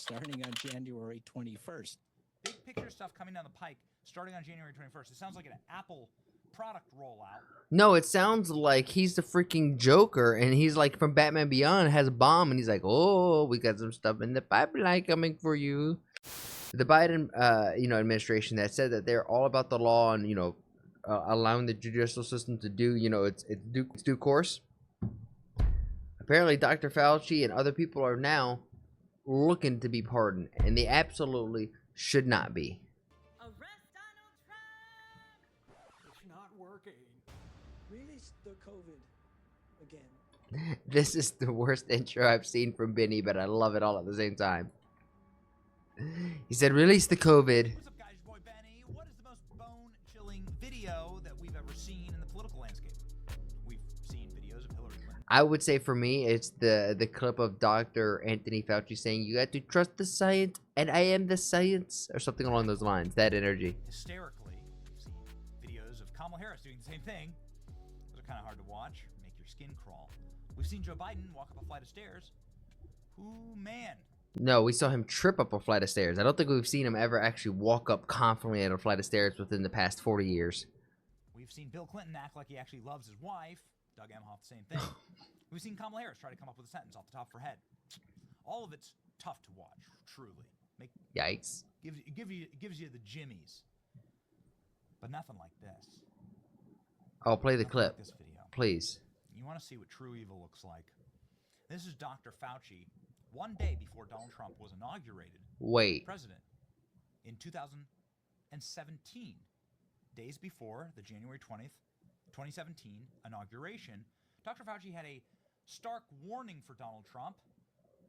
starting on January 21st. Big picture stuff coming down the pike starting on January 21st. It sounds like an Apple product rollout. No, it sounds like he's the freaking Joker, and he's like from Batman Beyond, has a bomb, and he's like, "Oh, we got some stuff in the pipeline coming for you." The Biden, administration that said that they're all about the law and allowing the judicial system to do, its due course. Apparently, Dr. Fauci and other people are now looking to be pardoned, and they absolutely should not be. Arrest Donald Trump! It's not working. Release the COVID again. This is the worst intro I've seen from Benny, but I love it all at the same time. He said, "Release the COVID." What's up, guys? Your boy Benny. What is the most bone-chilling video that we've ever seen in the political landscape? We've seen videos of Hillary Clinton. I would say for me, it's the clip of Dr. Anthony Fauci saying, "You got to trust the science, and I am the science," or something along those lines. That energy. Hysterically, we've seen videos of Kamala Harris doing the same thing. Those are kind of hard to watch. Make your skin crawl. We've seen Joe Biden walk up a flight of stairs. Ooh, man. No, we saw him trip up a flight of stairs. I don't think we've seen him ever actually walk up confidently at a flight of stairs within the past 40 years. We've seen Bill Clinton act like he actually loves his wife. Doug Emhoff, the same thing. We've seen Kamala Harris try to come up with a sentence off the top of her head. All of it's tough to watch, truly. Yikes. It gives you the jimmies. But nothing like this. Oh, play the Nothing clip, like this video. please. You want to see what true evil looks like. This is Dr. Fauci, one day before Donald Trump was inaugurated Wait. president in 2017, days before the January 20th, 2017 inauguration. Dr. Fauci had a stark warning for Donald Trump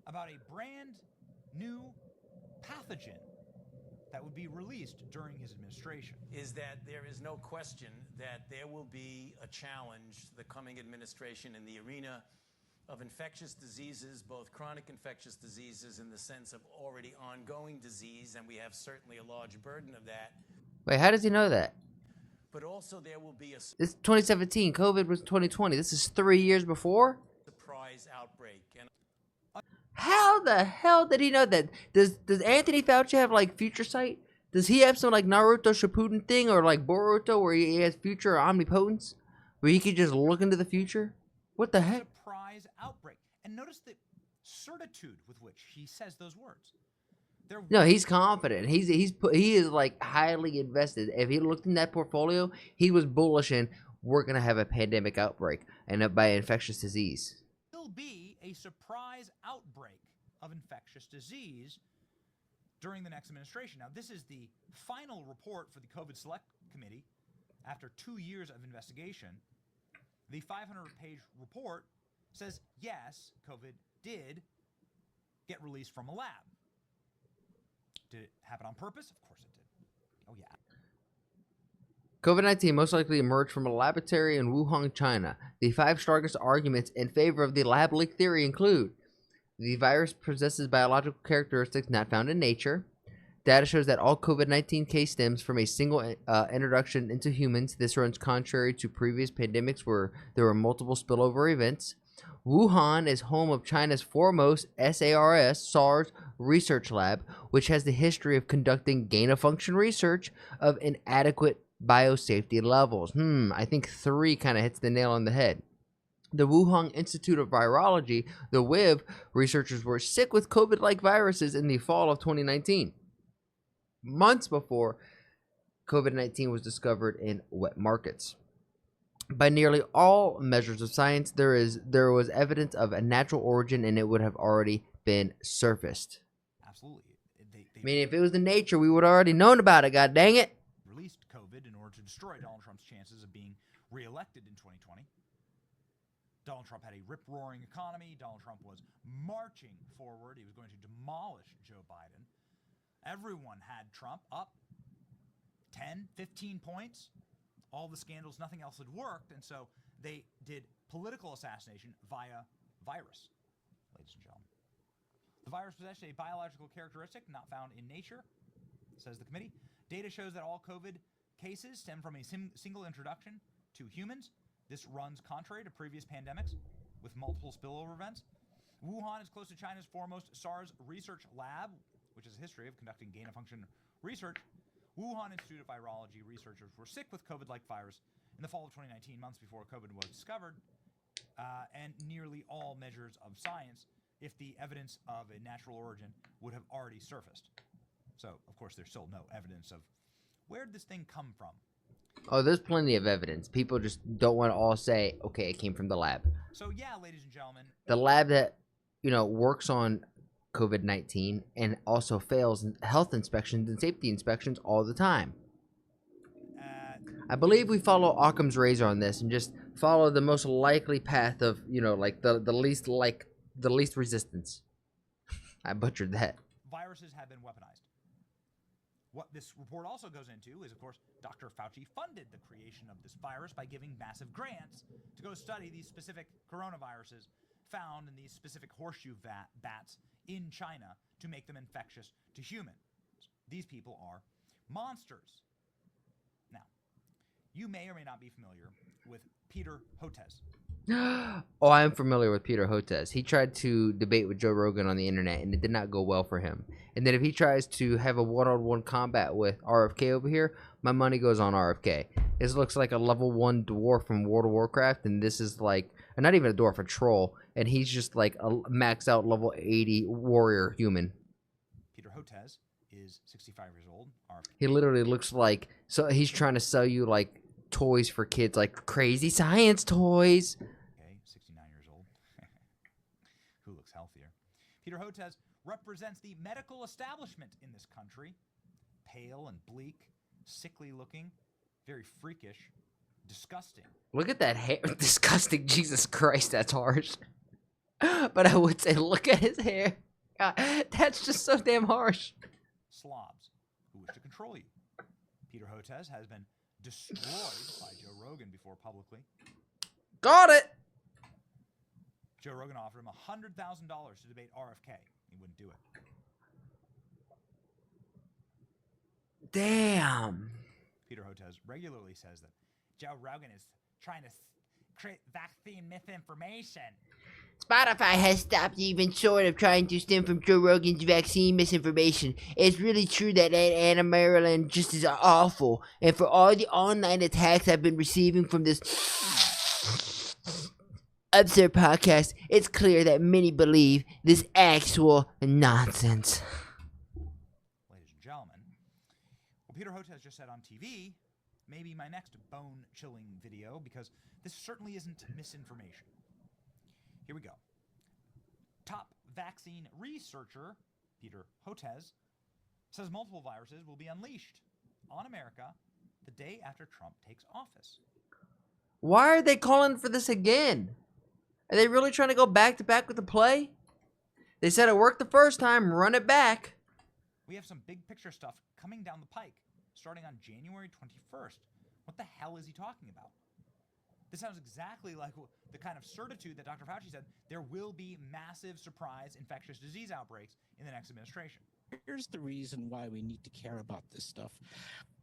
about a brand new pathogen that would be released during his administration. Is that there is no question that there will be a challenge to the coming administration in the arena of infectious diseases, both chronic infectious diseases in the sense of already ongoing disease, and we have certainly a large burden of that. Wait, how does he know that? But also there will be a This is 2017. COVID was 2020. This is 3 years before? surprise outbreak. And How the hell did he know that? Does Anthony Fauci have like future sight? Does he have some like Naruto Shippuden thing or like Boruto where he has future omnipotence? Where he could just look into the future? What the heck? Surprise outbreak. And notice the certitude with which he says those words. No, he's confident. He is like highly invested. If he looked in that portfolio, he was bullish in we're gonna have a pandemic outbreak and by infectious disease. Will be a surprise outbreak of infectious disease during the next administration. Now, this is the final report for the COVID Select Committee after 2 years of investigation. The 500-page report says, yes, COVID did get released from a lab. Did it happen on purpose? Of course it did. Oh, yeah. COVID-19 most likely emerged from a laboratory in Wuhan, China. The 5 strongest arguments in favor of the lab leak theory include: the virus possesses biological characteristics not found in nature. Data shows that all COVID-19 case stems from a single introduction into humans. This runs contrary to previous pandemics where there were multiple spillover events. Wuhan is home of China's foremost SARS research lab, which has the history of conducting gain-of-function research of inadequate biosafety levels. I think 3 kind of hits the nail on the head. The Wuhan Institute of Virology, the WIV, researchers were sick with COVID-like viruses in the fall of 2019, months before COVID-19 was discovered in wet markets. By nearly all measures of science, there was evidence of a natural origin, and it would have already been surfaced. Absolutely. I mean, if it was in nature, we would have already known about it, god dang it. Released COVID in order to destroy Donald Trump's chances of being reelected in 2020. Donald Trump had a rip-roaring economy. Donald Trump was marching forward. He was going to demolish Joe Biden. Everyone had Trump up 10, 15 points. All the scandals, nothing else had worked, and so they did political assassination via virus, ladies and gentlemen. The virus possessed a biological characteristic not found in nature, says the committee. Data shows that all COVID cases stem from a single introduction to humans. This runs contrary to previous pandemics with multiple spillover events. Wuhan is close to China's foremost SARS research lab, which has a history of conducting gain-of-function research. Wuhan Institute of Virology researchers were sick with COVID-like virus in the fall of 2019, months before COVID was discovered, and nearly all measures of science, if the evidence of a natural origin, would have already surfaced. So, of course, there's still no evidence of where did this thing come from. Oh, there's plenty of evidence. People just don't want to all say, okay, it came from the lab. So, yeah, ladies and gentlemen. The lab that, works on COVID-19 and also fails health inspections and safety inspections all the time. I believe we follow Occam's razor on this and just follow the most likely path of, the least resistance. I butchered that. Viruses have been weaponized. What this report also goes into is, of course, Dr. Fauci funded the creation of this virus by giving massive grants to go study these specific coronaviruses found in these specific horseshoe bats in China to make them infectious to humans. These people are monsters. Now, you may or may not be familiar with Peter Hotez. Oh, I am familiar with Peter Hotez. He tried to debate with Joe Rogan on the internet, and it did not go well for him. And then if he tries to have a one-on-one combat with RFK over here, my money goes on RFK. This looks like a level 1 dwarf from World of Warcraft, and this is like, not even a dwarf, a troll, and he's just like a maxed out level 80 warrior human. Peter Hotez is 65 years old. He literally looks like, so he's trying to sell you like toys for kids, like crazy science toys. Okay, 69 years old. Who looks healthier? Peter Hotez represents the medical establishment in this country. Pale and bleak, sickly looking, very freakish, disgusting. Look at that hair. Disgusting. Jesus Christ, that's harsh. But I would say, look at his hair. God, that's just so damn harsh. Slobs who wish to control you. Peter Hotez has been destroyed by Joe Rogan before publicly. Got it. Joe Rogan offered him $100,000 to debate RFK. He wouldn't do it. Damn. Peter Hotez regularly says that Joe Rogan is trying to create vaccine misinformation. Spotify has stopped even sort of trying to stem from Joe Rogan's vaccine misinformation. It's really true that Anna Maryland just is awful. And for all the online attacks I've been receiving from this absurd podcast, it's clear that many believe this actual nonsense. Ladies and gentlemen, well, Peter Hotez just said on TV, maybe my next bone-chilling video, because this certainly isn't misinformation. Here we go. Top vaccine researcher, Peter Hotez, says multiple viruses will be unleashed on America the day after Trump takes office. Why are they calling for this again? Are they really trying to go back to back with the play? They said it worked the first time, run it back. We have some big picture stuff coming down the pike, starting on January 21st. What the hell is he talking about? This sounds exactly like the kind of certitude that Dr. Fauci said there will be massive surprise infectious disease outbreaks in the next administration. Here's the reason why we need to care about this stuff,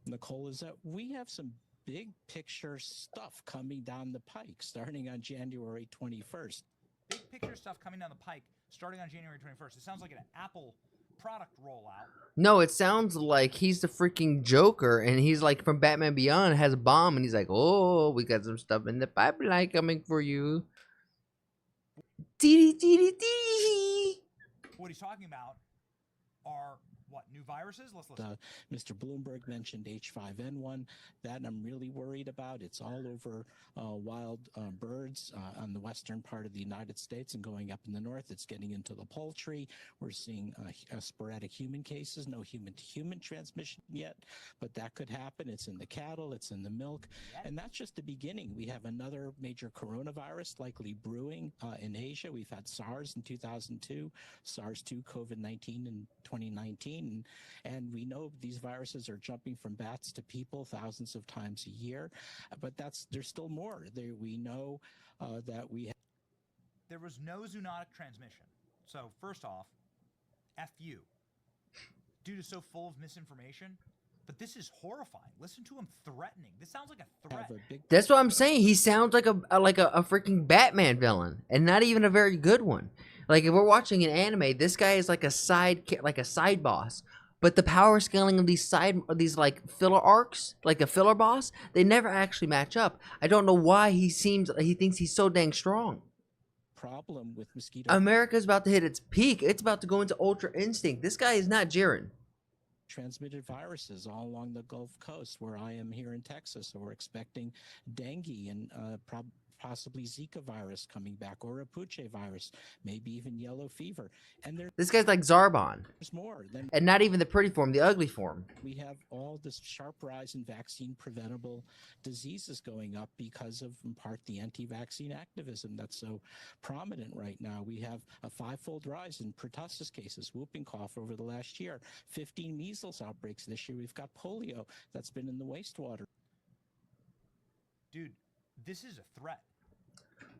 Nicole, is that we have some big picture stuff coming down the pike starting on January 21st. Big picture stuff coming down the pike starting on January 21st. It sounds like an Apple product rollout. No, it sounds like he's the freaking Joker, and he's like from Batman Beyond, has a bomb, and he's like, oh, we got some stuff in the pipeline coming for you. Dee dee dee dee. What he's talking about are, what, new viruses? Let's listen. Mr. Bloomberg mentioned H5N1. That I'm really worried about. It's all over wild birds on the western part of the United States and going up in the north. It's getting into the poultry. We're seeing sporadic human cases, no human-to-human transmission yet, but that could happen. It's in the cattle, it's in the milk, and that's just the beginning. We have another major coronavirus likely brewing in Asia. We've had SARS in 2002, SARS-2, COVID-19 in 2019, and we know these viruses are jumping from bats to people thousands of times a year, but there's still more. We know that there was no zoonotic transmission. So first off, F you. Dude is so full of misinformation But this is horrifying. Listen to him threatening. This sounds like a threat. Have a big That's what I'm saying. He sounds like a freaking Batman villain, and not even a very good one. Like if we're watching an anime, this guy is like a side boss. But the power scaling of these like filler arcs, like a filler boss, they never actually match up. I don't know why he thinks he's so dang strong. problem with mosquito America's about to hit its peak. It's about to go into Ultra Instinct. This guy is not Jiren. transmitted viruses all along the Gulf Coast where I am here in Texas. So we're expecting dengue and possibly Zika virus coming back, or a Puche virus, maybe even yellow fever. And This guy's like Zarbon. there's more. Then And not even the pretty form, the ugly form. we have all this sharp rise in vaccine preventable diseases going up because of, in part, the anti-vaccine activism that's so prominent right now. We have a 5-fold rise in pertussis cases, whooping cough over the last year, 15 measles outbreaks this year. We've got polio that's been in the wastewater. Dude, this is a threat.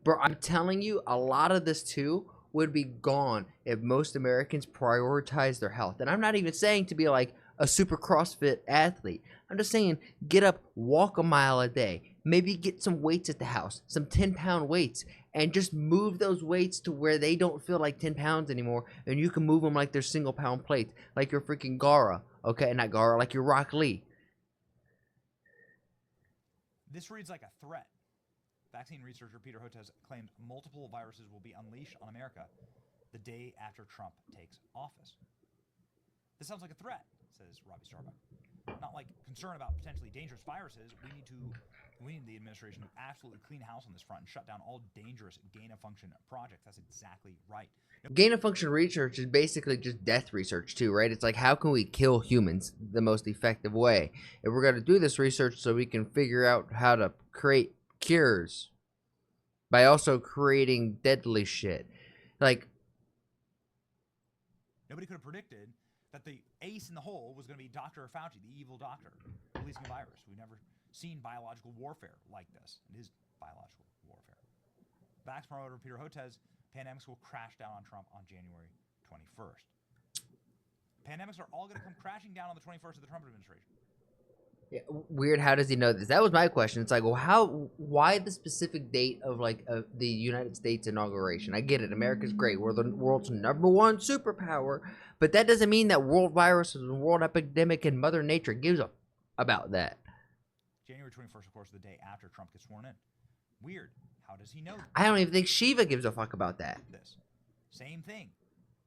Bro, I'm telling you, a lot of this too would be gone if most Americans prioritize their health. And I'm not even saying to be like a super CrossFit athlete. I'm just saying get up, walk a mile a day, maybe get some weights at the house, some 10-pound weights, and just move those weights to where they don't feel like 10 pounds anymore, and you can move them like they're single-pound plates, like your freaking Gara, okay? Not Gara, like your Rock Lee. This reads like a threat. Vaccine researcher Peter Hotez claims multiple viruses will be unleashed on America the day after Trump takes office. This sounds like a threat, says Robbie Starbuck. Not like concern about potentially dangerous viruses. We need the administration to absolutely clean house on this front and shut down all dangerous gain-of-function projects. That's exactly right. Gain-of-function research is basically just death research too, right? It's like, how can we kill humans the most effective way? If we're going to do this research so we can figure out how to create cures by also creating deadly shit. Like, nobody could have predicted that the ace in the hole was going to be Dr. Fauci, the evil doctor, releasing a virus. We've never seen biological warfare like this. It is biological warfare. Vax promoter Peter Hotez, pandemics will crash down on Trump on January 21st. Pandemics are all going to come crashing down on the 21st of the Trump administration. yeah, weird. How does he know this? That was my question. It's like, well, why the specific date of like the United States inauguration? I get it. America's great. We're the world's #1 superpower, but that doesn't mean that world viruses and world epidemic and Mother Nature gives a about that. January 21st, of course, the day after Trump gets sworn in. Weird. How does he know I don't even think Shiva gives a fuck about that. this? Same thing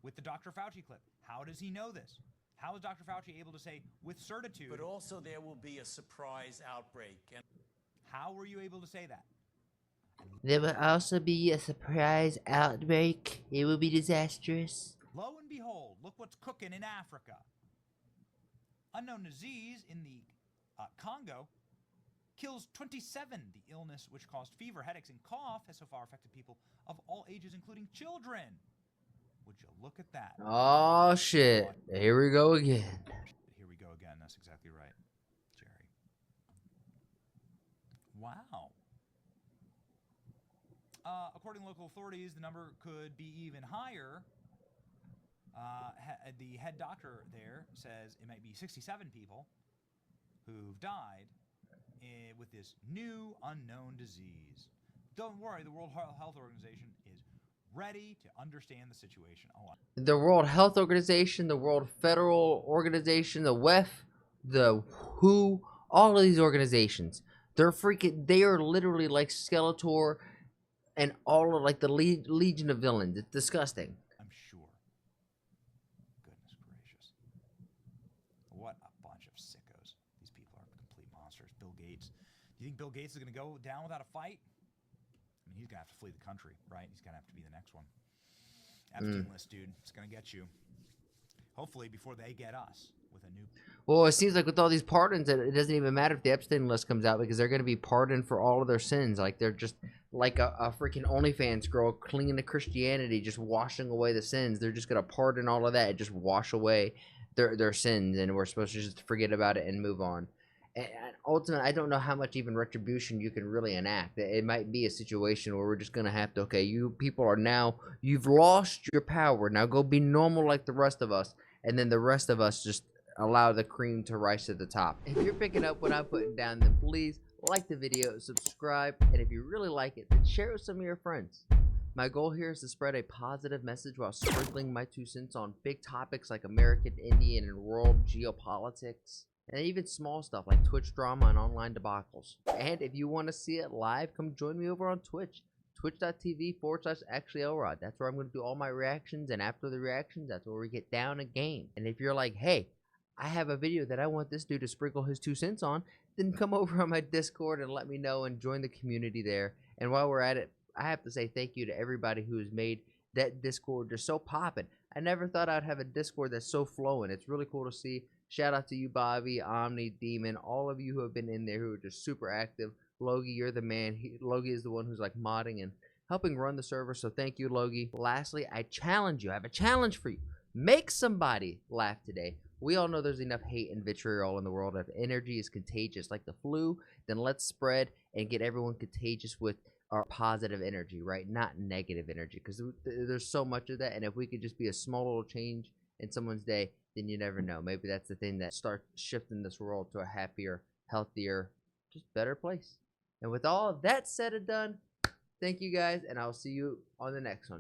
with the Dr. Fauci clip. How does he know this? How is Dr. Fauci able to say with certitude? But also there will be a surprise outbreak. And How were you able to say that? There will also be a surprise outbreak. It will be disastrous. Lo and behold, look what's cooking in Africa. Unknown disease in the Congo kills 27. The illness, which caused fever, headaches, and cough, has so far affected people of all ages, including children. Would you look at that? Oh shit! Here we go again. Here we go again. That's exactly right, Jerry. Wow. According to local authorities, the number could be even higher. The head doctor there says it might be 67 people who've died with this new unknown disease. Don't worry, the World Health Organization is ready to understand the situation. The World Health Organization, the World Federal Organization, the WEF, the WHO, all of these organizations, they are literally like Skeletor and all of like the Legion of Villains. It's disgusting. I'm sure. Goodness gracious. What a bunch of sickos. These people are complete monsters. Bill Gates. Do you think Bill Gates is going to go down without a fight? I mean, he's going to have to flee the country, right? He's going to have to be the next one. Epstein list, dude. It's going to get you. Hopefully before they get us with a new... Well, it seems like with all these pardons, it doesn't even matter if the Epstein list comes out because they're going to be pardoned for all of their sins. Like they're just like a freaking OnlyFans girl clinging to Christianity, just washing away the sins. They're just going to pardon all of that and just wash away their sins, and we're supposed to just forget about it and move on. And ultimately, I don't know how much even retribution you can really enact. It might be a situation where we're just going to have to, okay, you people are now, you've lost your power. Now go be normal like the rest of us. And then the rest of us just allow the cream to rise to the top. If you're picking up what I'm putting down, then please like the video, subscribe, and if you really like it, then share it with some of your friends. My goal here is to spread a positive message while sprinkling my 2 cents on big topics like American, Indian, and world geopolitics, and even small stuff like Twitch drama and online debacles. And if you want to see it live, come join me over on Twitch. Twitch.tv/ActuallyElrod. That's where I'm going to do all my reactions, and after the reactions, that's where we get down a game. And if you're like, hey, I have a video that I want this dude to sprinkle his 2 cents on, then come over on my Discord and let me know and join the community there. And while we're at it, I have to say thank you to everybody who has made that Discord just so poppin'. I never thought I'd have a Discord that's so flowing. It's really cool to see. Shout out to you, Bobby, Omni, Demon, all of you who have been in there who are just super active. Logie, you're the man. Logie is the one who's like modding and helping run the server, so thank you, Logie. Lastly, I challenge you. I have a challenge for you. Make somebody laugh today. We all know there's enough hate and vitriol in the world. If energy is contagious like the flu, then let's spread and get everyone contagious with our positive energy, right? Not negative energy, because there's so much of that, and if we could just be a small little change in someone's day, then you never know. Maybe that's the thing that starts shifting this world to a happier, healthier, just better place. And with all of that said and done, thank you guys, and I'll see you on the next one.